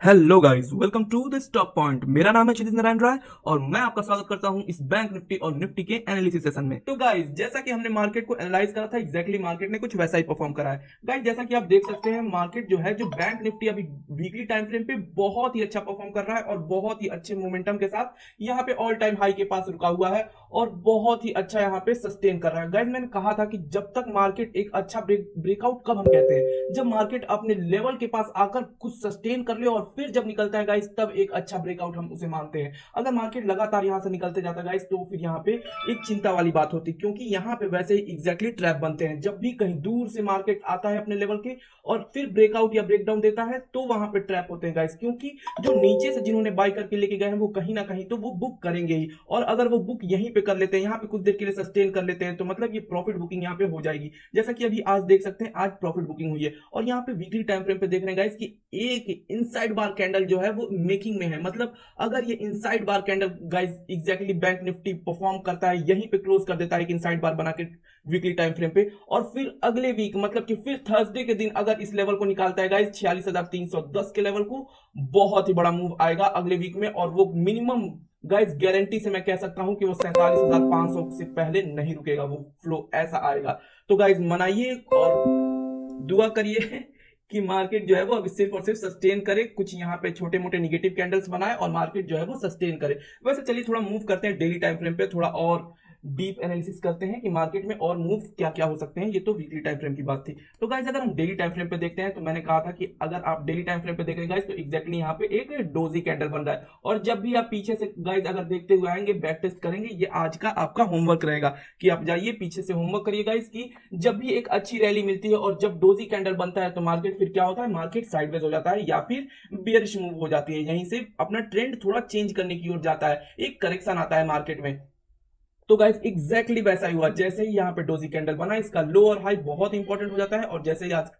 Hello guys, welcome to the stock point. मेरा नाम है क्षितिज नारायण राय और मैं आपका स्वागत करता हूं इस बैंक निफ्टी और निफ्टी के एनालिसिस सेशन में। तो गाइस, जैसा कि हमने मार्केट को एनालाइज करा था, एग्जैक्टली मार्केट ने कुछ वैसा ही परफॉर्म करा है। गाइस, जैसा कि आप देख सकते हैं, मार्केट जो है, जो बैंक निफ्टी अभी वीकली टाइम फ्रेम पे बहुत ही अच्छा परफॉर्म कर रहा है और बहुत ही अच्छे मोमेंटम के साथ यहाँ पे ऑल टाइम हाई के पास रुका हुआ है और बहुत ही अच्छा यहाँ पे सस्टेन कर रहा है। गाइस, मैंने कहा था कि जब तक मार्केट एक अच्छा ब्रेकआउट कब हम कहते हैं, जब मार्केट अपने लेवल के पास आकर कुछ सस्टेन कर ले और फिर जब निकलता है गाइस, तब एक अच्छा ब्रेकआउट हम उसे मानते हैं। अगर मार्केट लगातार यहां से निकलते जाता है गाइस, तो फिर यहाँ पे एक चिंता वाली बात होती है, क्योंकि यहाँ पे वैसे ही एग्जैक्टली ट्रैप बनते हैं। जब भी कहीं दूर से मार्केट आता है अपने लेवल के और फिर ब्रेकआउट या ब्रेकडाउन देता है, तो वहां पे ट्रैप होते हैं गाइस, क्योंकि जो नीचे से जिन्होंने बाय करके लेके गए हैं, वो कहीं ना कहीं तो वो बुक करेंगे ही। और अगर वो बुक यहीं पे कर लेते हैं, यहाँ पे कुछ देर के लिए सस्टेन कर लेते हैं, तो मतलब ये प्रॉफिट बुकिंग यहाँ पे हो जाएगी। जैसा कि अभी आज देख सकते हैं, आज प्रॉफिट बुकिंग हुई है और यहाँ पे वीकली टाइम फ्रेम पे देख रहे हैं गाइस कि एक इनसाइड बार कैंडल जो है वो मेकिंग में है। मतलब अगर ये inside bar candle guys exactly bank Nifty perform करता है, यहीं पे क्लोज कर देता है एक इनसाइड बार बना के वीकली टाइम फ्रेम पे, और फिर अगले वीक मतलब कि फिर थर्सडे के दिन अगर इस लेवल को निकालता है गाइस 46,310 के लेवल को, बहुत ही बड़ा मूव आएगा अगले वीक में। और वो मिनिमम गाइस गारंटी से मैं कह सकता हूं कि वो 47,500 से पहले नहीं रुकेगा, वो फ्लो ऐसा आएगा। तो गाइस, मनाइए और दुआ करिए कि मार्केट जो है वो अब सिर्फ और सिर्फ सस्टेन करे, कुछ यहाँ पे छोटे मोटे निगेटिव कैंडल्स बनाए और मार्केट जो है वो सस्टेन करे। वैसे चलिए थोड़ा मूव करते हैं डेली टाइम फ्रेम पे, थोड़ा और डीप एनालिसिस करते हैं कि मार्केट में और मूव क्या क्या हो सकते हैं। ये तो वीकली टाइम फ्रेम की बात थी। तो गाइस, अगर हम डेली टाइम फ्रेम पे देखते हैं, तो मैंने कहा था कि अगर आप डेली टाइम फ्रेम पे देख रहे हैं गाइस, तो एग्जैक्टली यहाँ पे एक डोजी कैंडल बन रहा है। और जब भी आप पीछे से गाइस अगर देखते हुए आएंगे, बैक टेस्ट करेंगे, ये आज का आपका होमवर्क रहेगा कि आप जाइए पीछे से होमवर्क करिए गाइस, कि जब भी एक अच्छी रैली मिलती है और जब डोजी कैंडल बनता है, तो मार्केट फिर क्या होता है, मार्केट साइडवेज हो जाता है या फिर बेयरिश मूव हो जाती है। यहीं से अपना ट्रेंड थोड़ा चेंज करने की ओर जाता है, एक करेक्शन आता है मार्केट में। तो गाइस, एग्जैक्टली वैसा ही हुआ। जैसे ही यहाँ पे डोजी कैंडल बना, इसका लो और हाई बहुत इंपॉर्टेंट हो जाता है, और जैसे ही आज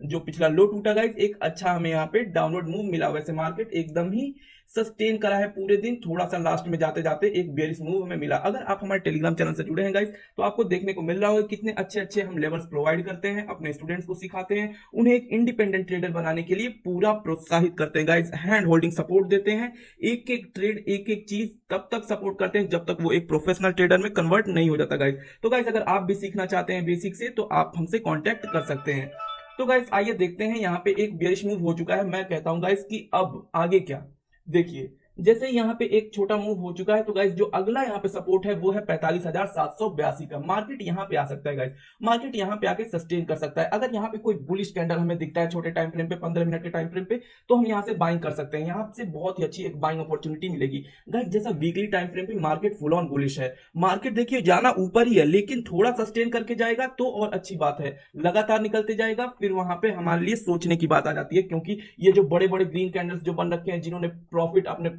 जो पिछला लो टूटा गाइस, एक अच्छा हमें यहाँ पे डाउनवर्ड मूव मिला। वैसे मार्केट एकदम ही सस्टेन करा है पूरे दिन, थोड़ा सा लास्ट में जाते जाते एक बेयरिश मूव हमें मिला। अगर आप हमारे टेलीग्राम चैनल से जुड़े हैं गाइस, तो आपको देखने को मिल रहा होगा कितने अच्छे अच्छे हम लेवल्स प्रोवाइड करते हैं, अपने स्टूडेंट्स को सिखाते हैं, उन्हें एक इंडिपेंडेंट ट्रेडर बनाने के लिए पूरा प्रोत्साहित करते हैं गाइस, हैंड होल्डिंग सपोर्ट देते हैं। एक एक ट्रेड, एक एक चीज तब तक सपोर्ट करते हैं जब तक वो एक प्रोफेशनल ट्रेडर में कन्वर्ट नहीं हो जाता गाइस। तो गाइस, अगर आप भी सीखना चाहते हैं बेसिक से, तो आप हमसे कांटेक्ट कर सकते हैं। तो गाइस, आइए देखते हैं, यहाँ पे एक बेयरिश मूव हो चुका है। मैं कहता हूं गाइस कि अब आगे क्या, देखिए जैसे यहाँ पे एक छोटा मूव हो चुका है, तो गाइस जो अगला यहाँ पे सपोर्ट है वो है 45,782 का। मार्केट यहाँ पे आ सकता है गाइस, मार्केट यहाँ पे आके सस्टेन कर सकता है। अगर यहाँ पे कोई बुलिश कैंडल हमें दिखता है छोटे टाइम फ्रेम पे, 15 मिनट के टाइम फ्रेम पे, तो हम यहाँ से बाइंग कर सकते हैं। यहाँ से बहुत ही अच्छी एक बाइंग अपॉर्चुनिटी मिलेगी गाइस। जैसा वीकली टाइम फ्रेम पे मार्केट फुल ऑन बुलिश है, मार्केट देखिए जाना ऊपर ही है, लेकिन थोड़ा सस्टेन करके जाएगा तो और अच्छी बात है। लगातार निकलते जाएगा, फिर वहां पे हमारे लिए सोचने की बात आ जाती है, क्योंकि ये जो बड़े बड़े ग्रीन कैंडल्स जो बन रखे हैं, जिन्होंने प्रॉफिट अपने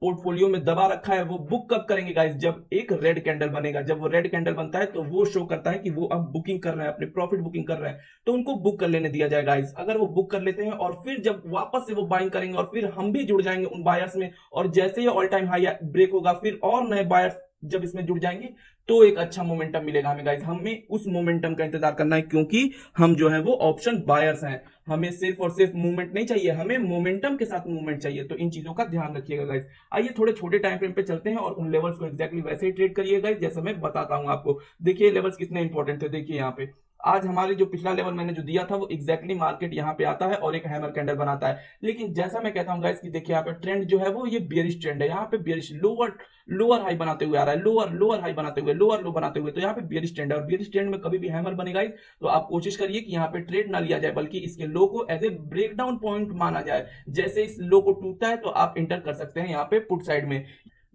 पोर्टफोलियो में दबा रखा है, वो बुक कब करेंगे गाइस, जब एक रेड कैंडल बनेगा। जब वो रेड कैंडल बनता है, तो वो शो करता है कि वो अब बुकिंग कर रहे हैं, अपने प्रॉफिट बुकिंग कर रहे हैं, तो उनको बुक कर लेने दिया जाएगा गाइस। अगर वो बुक कर लेते हैं और फिर जब वापस से वो बाइंग करेंगे और फिर हम भी जुड़ जाएंगे उन बायर्स में, और जैसे ही ऑल टाइम हाई ब्रेक होगा, फिर और नए बायर्स जब इसमें जुड़ जाएंगे, तो एक अच्छा मोमेंटम मिलेगा हमें गाइस। हमें उस मोमेंटम का इंतजार करना है, क्योंकि हम जो है वो ऑप्शन बायर्स हैं। हमें सिर्फ और सिर्फ मूवमेंट नहीं चाहिए, हमें मोमेंटम के साथ मूवमेंट चाहिए। तो इन चीजों का ध्यान रखिएगा गाइस। आइए थोड़े छोटे टाइम फ्रेम पे चलते हैं और उन लेवल्स को एक्जैक्टली वैसे ही ट्रेड करिए गाइस, जैसे मैं बताता हूं आपको। देखिए लेवल्स कितने इंपॉर्टेंट थे। देखिए यहाँ पे आज हमारे जो पिछला लेवल मैंने जो दिया था, वो एक्जैक्टली मार्केट यहाँ पे आता है और एक हैमर कैंडल बनाता है। लेकिन जैसा मैं कहता हूँ गाइस कि देखिए यहाँ पे ट्रेंड जो है वो ये बियरिश ट्रेंड है। यहाँ पे बियरिश लोअर लोअर हाई बनाते हुए आ रहा है, लोअर लोअर हाई बनाते हुए, लोअर लो बनाते हुए। तो यहाँ पे बियरिश ट्रेंड है, और बियरिश ट्रेंड में कभी भी हैमर बनेगा, तो आप कोशिश करिए कि यहाँ पे ट्रेड ना लिया जाए, बल्कि इसके लो को एज ए ब्रेकडाउन पॉइंट माना जाए। जैसे इस लो को टूटता है, तो आप इंटर कर सकते हैं यहाँ पे पुट साइड में।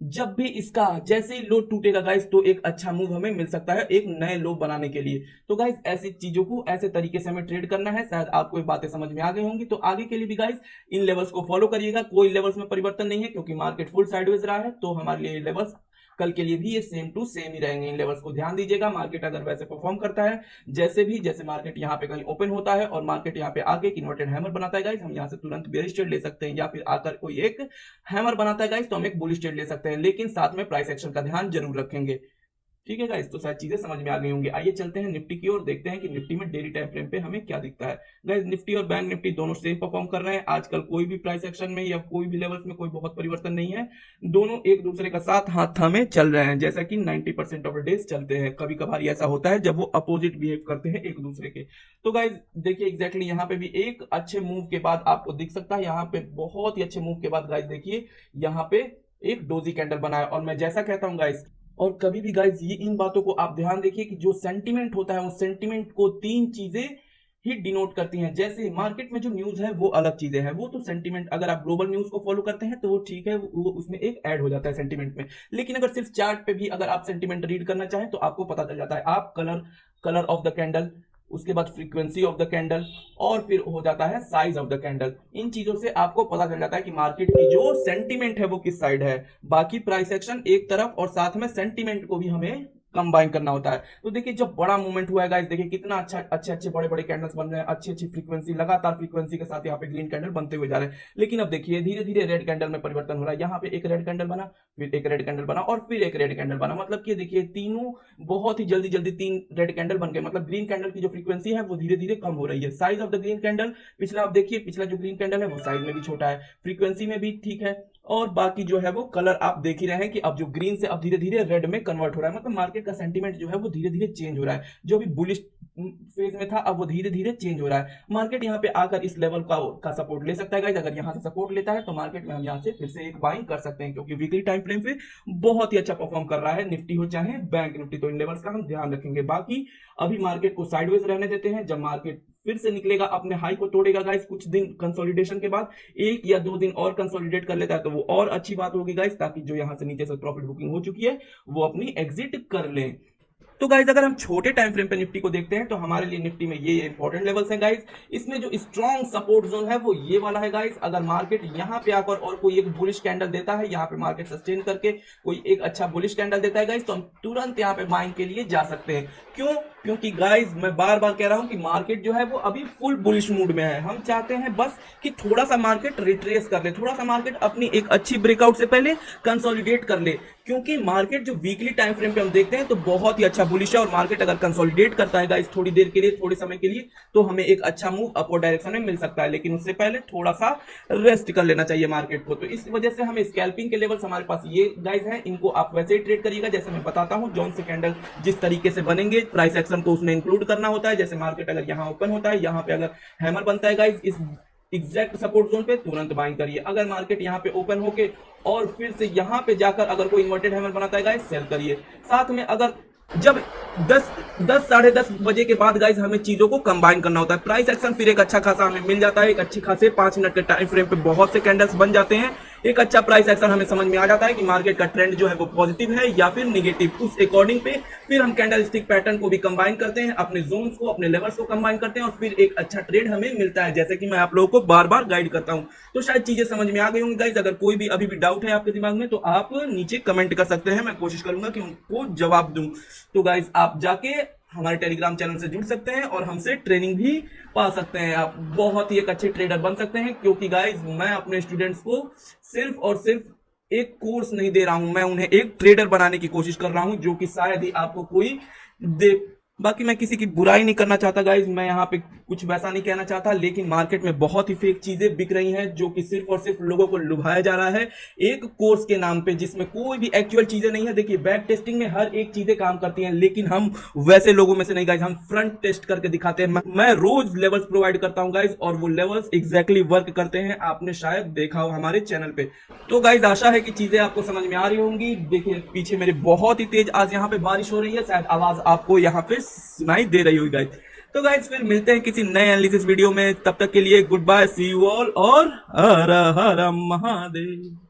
जब भी इसका जैसे ही लो टूटेगा गाइस, तो एक अच्छा मूव हमें मिल सकता है एक नए लो बनाने के लिए। तो गाइस, ऐसी चीजों को ऐसे तरीके से हमें ट्रेड करना है। शायद आपको ये बातें समझ में आ गई होंगी। तो आगे के लिए भी गाइस इन लेवल्स को फॉलो करिएगा। कोई लेवल्स में परिवर्तन नहीं है, क्योंकि मार्केट फुल साइडवेज रहा है, तो हमारे लिए लेवल्स कल के लिए भी ये सेम टू सेम ही रहेंगे। इन लेवल्स को ध्यान दीजिएगा। मार्केट अगर वैसे परफॉर्म करता है, जैसे मार्केट यहाँ पे कहीं ओपन होता है और मार्केट यहाँ पे आके इन्वर्टेड हैमर बनाता है गाइस, हम यहाँ से तुरंत बेयरिश ट्रेड ले सकते हैं, या फिर आकर कोई एक हैमर बनाता है गाइस, तो हम एक बुलिश ट्रेड ले सकते हैं। लेकिन साथ में प्राइस एक्शन का ध्यान जरूर रखेंगे। ठीक है गाइस, तो शायद चीजें समझ में आ गई होंगी। आइए चलते हैं निफ्टी की ओर, देखते हैं कि निफ्टी में डेली टाइम फ्रेम पे हमें क्या दिखता है। गाइस निफ्टी और बैंक निफ्टी दोनों सेम परफॉर्म कर रहे हैं। आजकल कोई भी प्राइस एक्शन में या कोई भी लेवल्स में कोई बहुत परिवर्तन नहीं है। दोनों एक दूसरे का साथ हाथ थामे चल रहे हैं, जैसा कि 90% ऑफ डेज चलते हैं। कभी कभार ऐसा होता है जब वो अपोजिट बिहेव करते हैं एक दूसरे के। तो गाइस देखिए एग्जैक्टली यहाँ पे भी एक अच्छे मूव के बाद आपको दिख सकता है, यहाँ पे बहुत ही अच्छे मूव के बाद गाइस देखिए यहाँ पे एक डोजी कैंडल बना है। और मैं जैसा कहता हूँ गाइस, और कभी भी गाइस ये इन बातों को आप ध्यान देखिए कि जो सेंटीमेंट होता है उस सेंटीमेंट को तीन चीजें ही डिनोट करती हैं। जैसे मार्केट में जो न्यूज है वो अलग चीजें हैं, वो तो सेंटीमेंट, अगर आप ग्लोबल न्यूज को फॉलो करते हैं तो वो ठीक है, वो उसमें एक ऐड हो जाता है सेंटीमेंट में। लेकिन अगर सिर्फ चार्ट पे भी अगर आप सेंटीमेंट रीड करना चाहें तो आपको पता चल जाता है। आप कलर ऑफ द कैंडल, उसके बाद फ्रीक्वेंसी ऑफ द कैंडल, और फिर हो जाता है साइज ऑफ द कैंडल। इन चीजों से आपको पता चल जाता है कि मार्केट की जो सेंटीमेंट है वो किस साइड है। बाकी प्राइस एक्शन एक तरफ और साथ में सेंटीमेंट को भी हमें कंबाइन करना होता है। तो देखिए जब बड़ा मूवमेंट हुआ है गाइस, देखिए कितना अच्छा अच्छे बड़े बड़े कैंडल्स बन रहे हैं, अच्छी फ्रीक्वेंसी, लगातार फ्रीक्वेंसी के साथ यहाँ पे ग्रीन कैंडल बनते हुए जा रहे हैं। लेकिन अब देखिए धीरे धीरे रेड कैंडल में परिवर्तन हो रहा है। यहाँ पे एक रेड कैंडल बना, फिर एक रेड कैंडल बना, और फिर एक रेड कैंडल बना। मतलब कि देखिए तीनों बहुत ही जल्दी तीन रेड कैंडल बन गए। मतलब ग्रीन कैंडल की जो फ्रीक्वेंसी है वो धीरे धीरे कम हो रही है। Size of the green candle, पिछला आप देखिए, पिछला जो ग्रीन कैंडल है वो साइज में भी छोटा है, फ्रीक्वेंसी में भी ठीक है, और बाकी जो है वो कलर आप देख ही रहे हैं कि अब जो ग्रीन से अब धीरे धीरे रेड में कन्वर्ट हो रहा है। मतलब मार्केट का सेंटीमेंट जो है वो धीरे धीरे चेंज हो रहा है। जो भी बुलिश फेज में था अब वो धीरे धीरे चेंज हो रहा है। मार्केट यहाँ पे आकर इस लेवल का सपोर्ट ले सकता है गाइस। अगर यहाँ से सपोर्ट लेता है तो मार्केट में हम यहाँ से फिर से एक बाइंग कर सकते हैं, क्योंकि वीकली टाइम फ्रेम पे बहुत ही अच्छा परफॉर्म कर रहा है, निफ्टी हो चाहे बैंक निफ्टी। तो इन लेवल्स का हम ध्यान रखेंगे। बाकी अभी मार्केट को साइडवेज रहने देते हैं। जब मार्केट फिर से निकलेगा, अपने हाई को तोड़ेगा गाइस, कुछ दिन कंसोलिडेशन के बाद 1 या 2 दिन और कंसोलिडेट कर लेता है तो वो और अच्छी बात होगी गाइस, ताकि जो यहां से नीचे से प्रॉफिट बुकिंग हो चुकी है वो अपनी एग्जिट कर ले। तो गाइज अगर हम छोटे टाइम फ्रेम पे निफ्टी को देखते हैं तो हमारे लिए निफ्टी में ये इंपॉर्टेंट लेवल्स हैं गाइज। इसमें जो स्ट्रॉन्ग सपोर्ट जोन है वो ये वाला है गाइज। अगर मार्केट यहाँ पे आकर और कोई एक बुलिश कैंडल देता है, यहाँ पे मार्केट सस्टेन करके कोई एक अच्छा बुलिश कैंडल देता है गाइज, तो हम तुरंत यहाँ पे बाइंग के लिए जा सकते हैं। क्यों? क्योंकि गाइज मैं बार बार कह रहा हूं कि मार्केट जो है वो अभी फुल बुलिश मूड में है। हम चाहते हैं बस कि थोड़ा सा मार्केट रिट्रेस कर ले, थोड़ा सा मार्केट अपनी एक अच्छी ब्रेकआउट से पहले कंसोलिडेट कर ले। क्योंकि मार्केट जो वीकली टाइम फ्रेम पे हम देखते हैं तो बहुत ही अच्छा बुलिश है, और मार्केट अगर कंसोलिडेट करता है गाइस थोड़ी देर के लिए, थोड़े समय के लिए, तो हमें एक अच्छा मूव अपवर्ड डायरेक्शन में मिल सकता है। लेकिन उससे पहले थोड़ा सा रेस्ट कर लेना चाहिए मार्केट को। तो इस वजह से हमें स्कैल्पिंग के लेवल्स हमारे पास ये गाइस हैं, इनको आप वैसे ही ट्रेड करिएगा जैसे मैं बताता हूं। जॉन से कैंडल जिस तरीके से बनेंगे, प्राइस एक्शन को उसमें इंक्लूड करना होता है। जैसे मार्केट अगर यहाँ ओपन होता है, यहाँ पे अगर हैमर बनता है गाइस इस एग्जैक्ट सपोर्ट जोन पे, तुरंत बाइंग करिए। अगर मार्केट यहाँ पे ओपन होके और फिर से यहाँ पे जाकर अगर कोई इन्वर्टेड हैमर बनाता है गाइस, सेल करिए। साथ में अगर जब 10 साढ़े 10 बजे के बाद गाइस हमें चीजों को कंबाइन करना होता है। प्राइस एक्शन फिर एक अच्छा खासा हमें मिल जाता है। एक अच्छे खासे 5 मिनट के टाइम फ्रेम पे बहुत से कैंडल्स बन जाते हैं। एक अच्छा प्राइस एक्शन हमें समझ में आ जाता है कि मार्केट का ट्रेंड जो है वो पॉजिटिव है या फिर निगेटिव। उस अकॉर्डिंग पे फिर हम कैंडल स्टिक पैटर्न को भी कंबाइन करते हैं, अपने जोन्स को, अपने लेवल्स को कंबाइन करते हैं, और फिर एक अच्छा ट्रेड हमें मिलता है, जैसे कि मैं आप लोगों को बार बार गाइड करता हूं। तो शायद चीजें समझ में आ गई होंगी गाइस। अगर कोई भी अभी भी डाउट है आपके दिमाग में तो आप नीचे कमेंट कर सकते हैं, मैं कोशिश करूंगा कि उनको जवाब दूं। तो गाइस आप जाके हमारे टेलीग्राम चैनल से जुड़ सकते हैं और हमसे ट्रेनिंग भी पा सकते हैं। आप बहुत ही एक अच्छे ट्रेडर बन सकते हैं, क्योंकि गाइस मैं अपने स्टूडेंट्स को सिर्फ और सिर्फ एक कोर्स नहीं दे रहा हूं, मैं उन्हें एक ट्रेडर बनाने की कोशिश कर रहा हूं, जो कि शायद ही आपको कोई दे। बाकी मैं किसी की बुराई नहीं करना चाहता गाइज, मैं यहाँ पे कुछ वैसा नहीं कहना चाहता, लेकिन मार्केट में बहुत ही फेक चीजें बिक रही हैं, जो कि सिर्फ और सिर्फ लोगों को लुभाया जा रहा है एक कोर्स के नाम पे, जिसमें कोई भी एक्चुअल चीजें नहीं है। देखिए बैक टेस्टिंग में हर एक चीजें काम करती हैं, लेकिन हम वैसे लोगों में से नहीं गाइज, हम फ्रंट टेस्ट करके दिखाते हैं। मैं रोज लेवल्स प्रोवाइड करता हूँ गाइज, और वो लेवल्स एग्जैक्टली वर्क करते हैं। आपने शायद देखा हो हमारे चैनल पे। तो गाइज आशा है कि चीजें आपको समझ में आ रही होंगी। देखिए पीछे मेरे बहुत ही तेज आज यहाँ पे बारिश हो रही है, शायद आवाज आपको यहाँ पे सुनाई दे रही होगी गाइस। तो गाइस फिर मिलते हैं किसी नए एनालिसिस वीडियो में, तब तक के लिए goodbye, see you all, और हर हर महादेव।